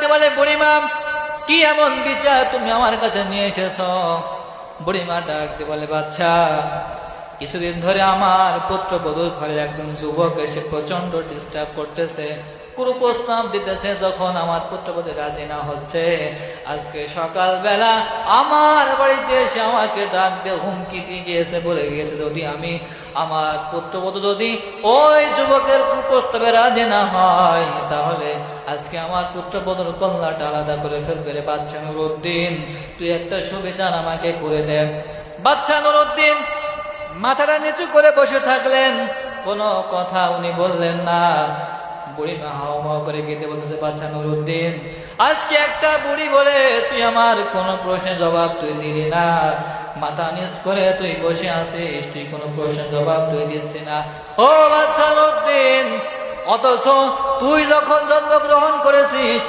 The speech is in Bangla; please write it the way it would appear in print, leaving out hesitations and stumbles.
দিয়ে বলে, বুড়িমা কি এমন বিচার তুমি আমার কাছে নিয়ে এসেছ? বুড়িমা ডাক দিয়ে বলে, বাচ্চা, কিছুদিন ধরে আমার পুত্রবধূর ঘরের একজন যুবক এসে প্রচন্ড ডিস্টার্ব করতেছে, কুপ্রস্তাব দিতেছে। যখন আমার পুত্রবধূ রাজি না হচ্ছে, আজকে সকালবেলা আমার বাড়িতে এসে আমাকে ডাক দিয়ে হুমকি দিয়ে গিয়েছে, বলে গিয়েছে যদি আমি আমার পুত্রবধূ যদি ওই যুবকের কুপ্রস্তাবে রাজি না হয়, তাহলে আজকে আমার পুত্রবধূর কল্যাণটা আলাদা করে ফেলবে। রে বাচ্চা নুরউদ্দিন, তুই একটা সুবিচার আমাকে করে দে। বাচ্চা নুরউদ্দিন মাথাটা নিচু করে বসে থাকলেন, কোনো কথা উনি বললেন না। বুড়িমা হাওয়া করে গেতে বলতেছে, বাচ্চা নুরউদ্দিন, আজকে একটা বুড়ি বলে তুই আমার কোনো প্রশ্নের জবাব তুই দিলি না, মাথা নিচ করে তুই বসে আছিস, তুই কোনো প্রশ্নের জবাব তুই দিচ্ছি না। ও বাচ্চা নুরউদ্দিন, অথচ তুই যখন জন্মগ্রহণ করেছিস